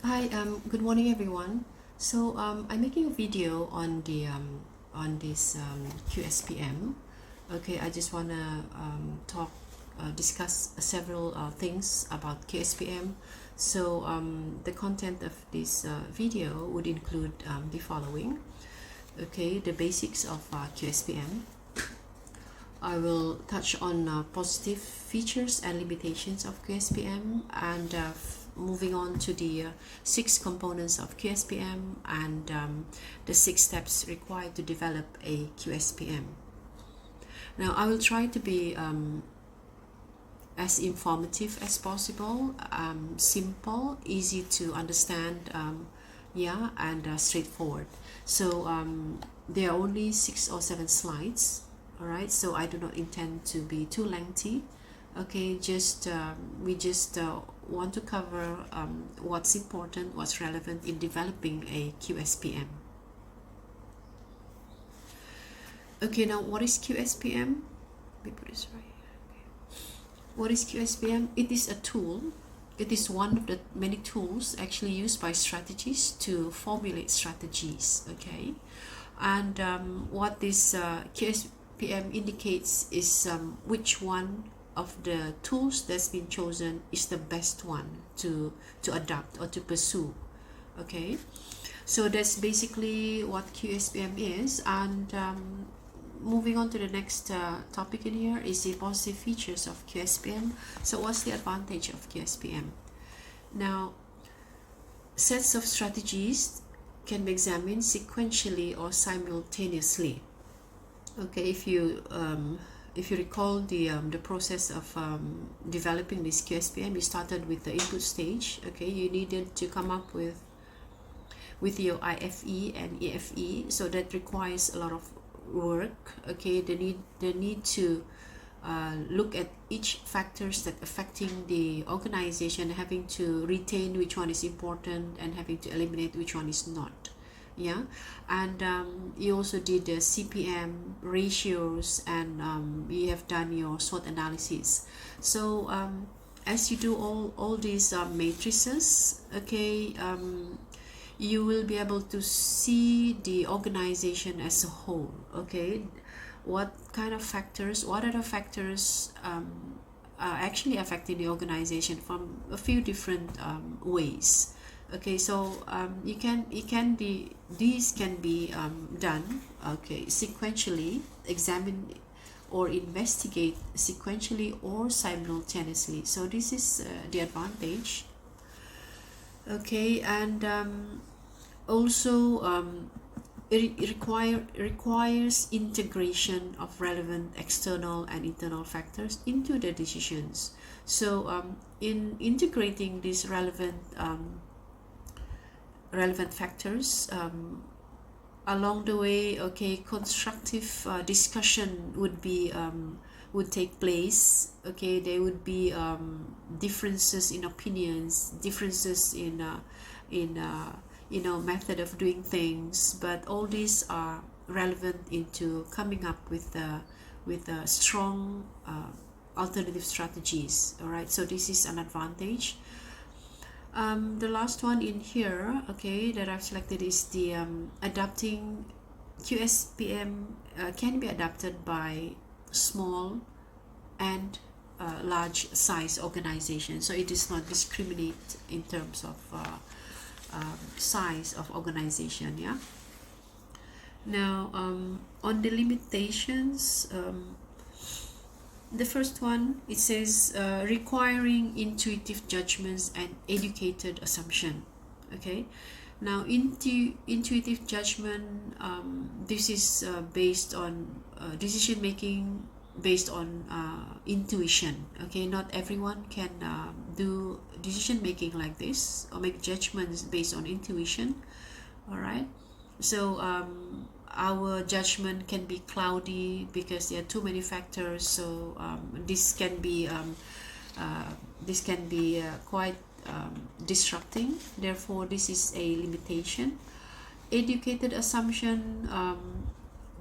Hi, good morning everyone. I'm making a video on this QSPM. Okay, I just wanna discuss several things about QSPM. The content of this video would include the following. Okay, the basics of QSPM. I will touch on positive features and limitations of QSPM, and moving on to the 6 components of QSPM and the 6 steps required to develop a QSPM. Now, I will try to be as informative as possible, simple, easy to understand, and straightforward. There are only 6 or 7 slides. Alright, so I do not intend to be too lengthy. Okay, we just want to cover what's important, what's relevant in developing a QSPM. Okay, now what is QSPM? Let me put this right here. Okay. What is QSPM? It is a tool. It is one of the many tools actually used by strategists to formulate strategies. Okay, and what this QSPM indicates is which one of the tools that's been chosen is the best one to adopt or to pursue. Okay, so that's basically what QSPM is, and moving on to the next topic in here is the positive features of QSPM. So what's the advantage of QSPM? Now, sets of strategies can be examined sequentially or simultaneously. Okay, if you recall the process of developing this QSPM, you started with the input stage. Okay, you needed to come up with your IFE and EFE, so that requires a lot of work. Okay, they need to look at each factors that affecting the organization, having to retain which one is important and having to eliminate which one is not. Yeah, and you also did the CPM ratios, and you have done your SWOT analysis. So as you do all these matrices, okay, you will be able to see the organization as a whole. Okay, what are the factors are actually affecting the organization from a few different ways. Okay, so these can be done, okay, sequentially, examine or investigate sequentially or simultaneously. So this is the advantage. Okay, and also it requires integration of relevant external and internal factors into the decisions. So in integrating these relevant factors along the way, okay, constructive discussion would take place. Okay, there would be differences in opinions, differences in method of doing things, but all these are relevant into coming up with strong alternative strategies. All right, so this is an advantage. The last one in here, okay, that I've selected is the adapting QSPM can be adapted by small and large size organizations. So it does not discriminate in terms of size of organization. Yeah. Now on the limitations, the first one, it says requiring intuitive judgments and educated assumption. Okay, now intuitive judgment, this is based on decision making based on intuition. Okay, not everyone can do decision making like this or make judgments based on intuition. All right, so our judgment can be cloudy because there are too many factors. So this can be quite disrupting. Therefore, this is a limitation. Educated assumption,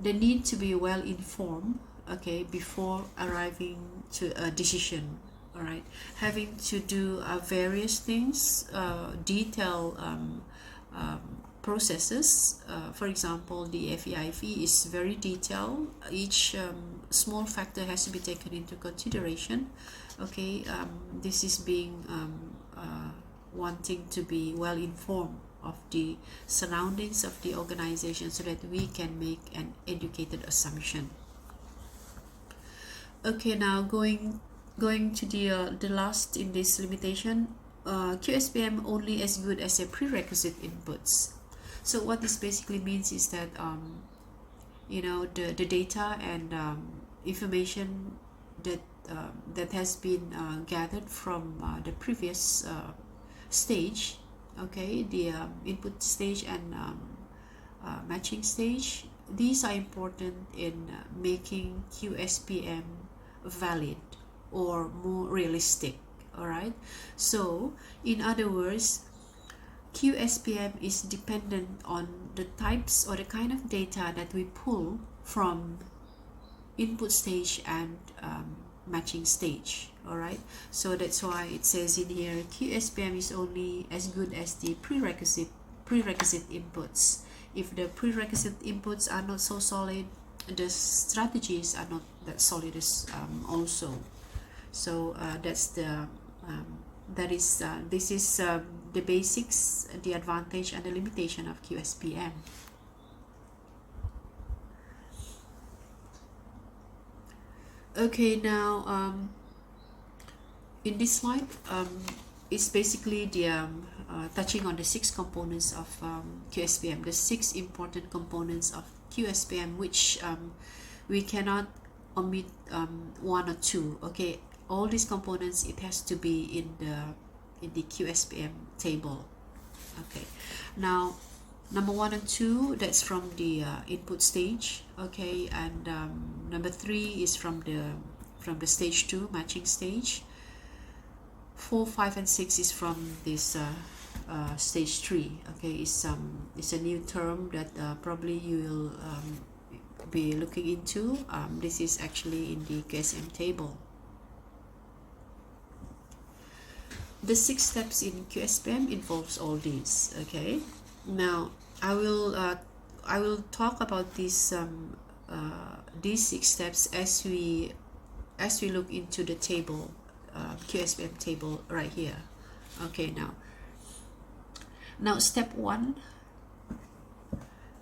they need to be well informed, okay, before arriving to a decision. all right, having to do various things, detailed processes. For example, the FEIV is very detailed. Each small factor has to be taken into consideration. Okay, this is being wanting to be well informed of the surroundings of the organization so that we can make an educated assumption. Okay, now going to the last in this limitation, QSPM only as good as a prerequisite inputs. So what this basically means is that you know, the data and information that that has been gathered from the previous stage, okay, the input stage and matching stage, these are important in making QSPM valid or more realistic. All right, so in other words, QSPM is dependent on the types or the kind of data that we pull from input stage and matching stage. All right, so that's why it says in here QSPM is only as good as the prerequisite inputs. If the prerequisite inputs are not so solid, the strategies are not that solid as also. So that's the this is the basics, the advantage and the limitation of QSPM. Okay, now in this slide, it's basically the touching on the 6 components of QSPM, the 6 important components of QSPM, which we cannot omit 1 or 2. Okay, all these components, it has to be in the QSPM table. Okay, now number 1 and 2, that's from the input stage. Okay, and number 3 is from the stage 2 matching stage. 4, 5 and 6 is from this stage 3. Okay, it's a new term that probably you will be looking into. This is actually in the QSM table. The 6 steps in QSPM involves all these. Okay, now I will talk about these 6 steps as we look into the table, QSPM table right here. Okay, now step 1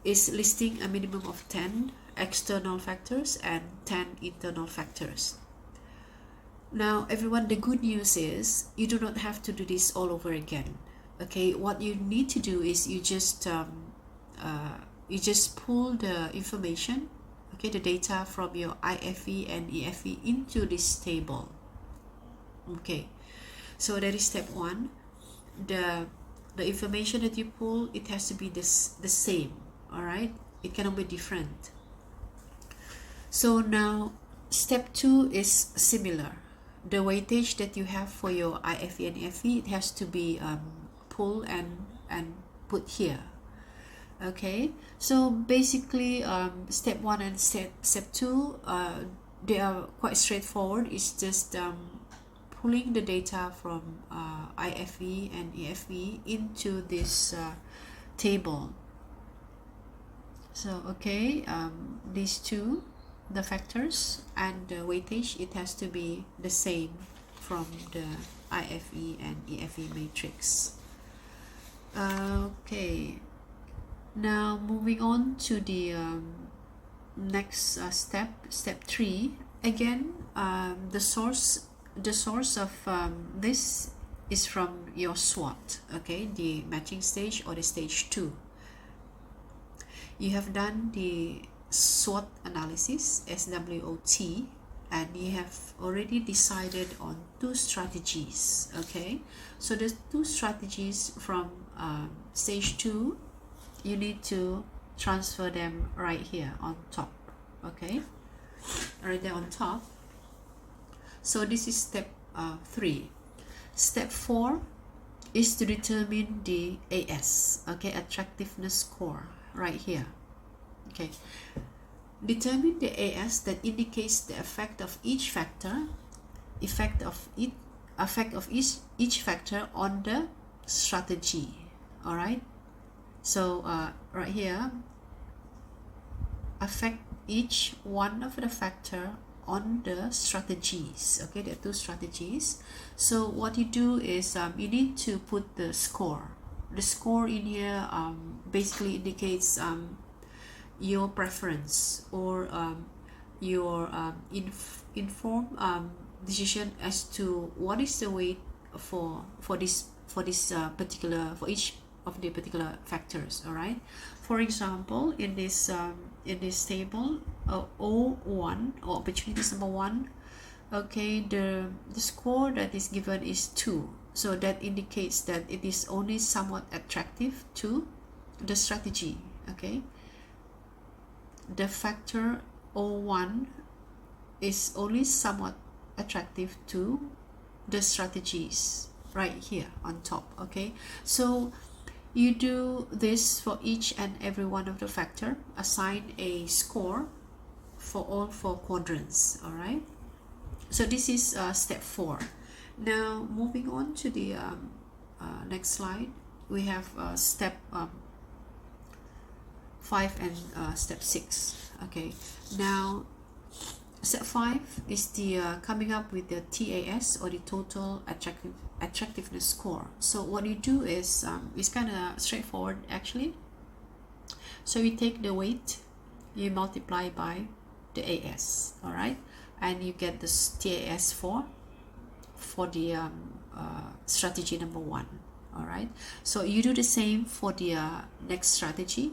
is listing a minimum of 10 external factors and 10 internal factors. Now everyone, the good news is you do not have to do this all over again. Okay, what you need to do is you just pull the information, okay, the data from your IFE and EFE into this table. Okay, so that is step 1. The information that you pull, it has to be the same. All right, it cannot be different. So now step 2 is similar. The weightage that you have for your IFE and EFE, it has to be pulled and put here. Okay, so basically step 1 and step 2, they are quite straightforward. It's just pulling the data from IFE and EFE into this table. So okay, these two, the factors and the weightage, it has to be the same from the IFE and EFE matrix. Okay, now moving on to the next step 3. Again, the source of this is from your SWOT, okay, the matching stage or the stage 2. You have done the SWOT analysis, SWOT, and you have already decided on 2 strategies. Okay, so the 2 strategies from stage 2, you need to transfer them right here on top. Okay, right there on top. So this is step 3. Step 4 is to determine the AS, okay, attractiveness score, right here. Okay, determine the AS that indicates the effect of each factor, effect of effect of each factor on the strategy. All right, so right here, affect each one of the factor on the strategies. Okay, there are two strategies. So what you do is you need to put the score. The score in here basically indicates your preference or your informed decision as to what is the weight for this particular, for each of the particular factors. All right, for example, in this table, O1 or opportunities number 1, okay, the score that is given is 2, so that indicates that it is only somewhat attractive to the strategy. Okay, the factor O1 is only somewhat attractive to the strategies right here on top. Okay, so you do this for each and every one of the factor, assign a score for all 4 quadrants. All right, so this is step 4. Now moving on to the next slide, we have step 5 and step 6. Okay, now step 5 is the coming up with the TAS, or the total attractiveness score. So what you do is it's kind of straightforward actually. So you take the weight, you multiply by the AS. All right, and you get the TAS for the strategy number 1. All right, so you do the same for the next strategy.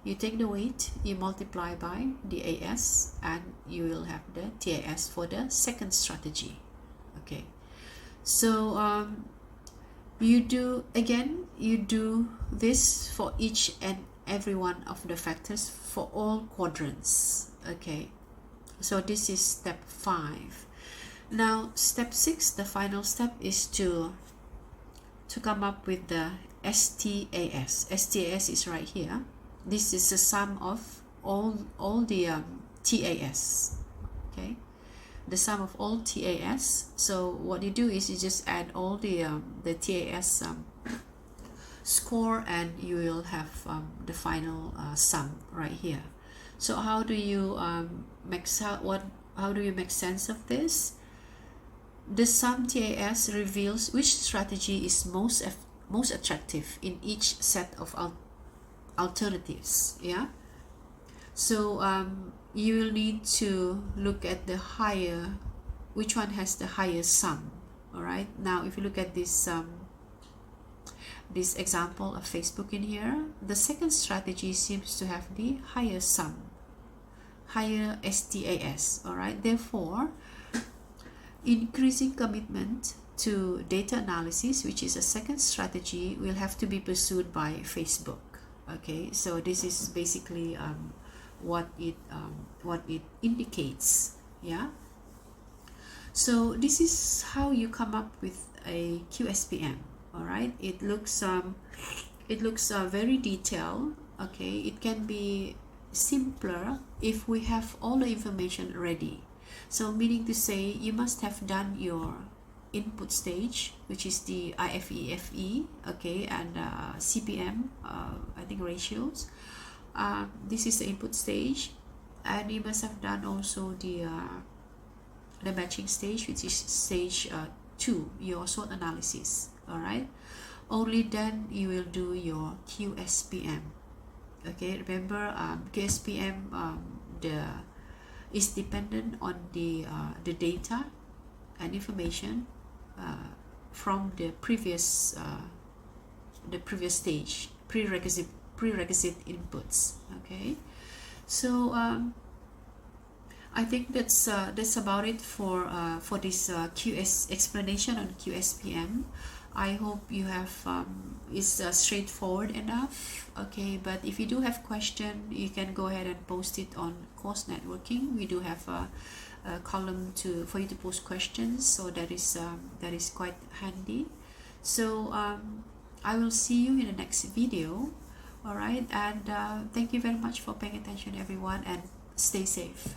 You take the weight, you multiply by the AS, and you will have the TAS for the second strategy. Okay, so you do this for each and every one of the factors for all quadrants. Okay, so this is step 5. Now step 6, the final step, is to come up with the STAS. STAS is right here. This is the sum of all the TAS. Okay, the sum of all TAS. So what you do is you just add all the TAS score, and you will have the final sum right here. So how do you how do you make sense of this? The sum TAS reveals which strategy is most attractive in each set of alternatives. Yeah, so you will need to look at the higher, which one has the highest sum. All right, now if you look at this example of Facebook in here, the second strategy seems to have the higher sum, higher STAS. All right, therefore increasing commitment to data analysis, which is a second strategy, will have to be pursued by Facebook. Okay, so this is basically what it indicates. Yeah, so this is how you come up with a QSPM. All right, it looks very detailed. Okay, it can be simpler if we have all the information ready. So meaning to say, you must have done your input stage, which is the IFE, okay, and CPM, I think ratios. This is the input stage, and you must have done also the matching stage, which is stage 2, your SWOT analysis. All right, only then you will do your QSPM. Okay, remember QSPM is dependent on the data and information from the previous stage, prerequisite inputs. Okay, so I think that's about it for this QS explanation on QSPM. I hope you have it's straightforward enough. Okay, but if you do have question, you can go ahead and post it on Course Networking. We do have a column for you to post questions, so that is quite handy. So I will see you in the next video. All right, and thank you very much for paying attention, everyone, and stay safe.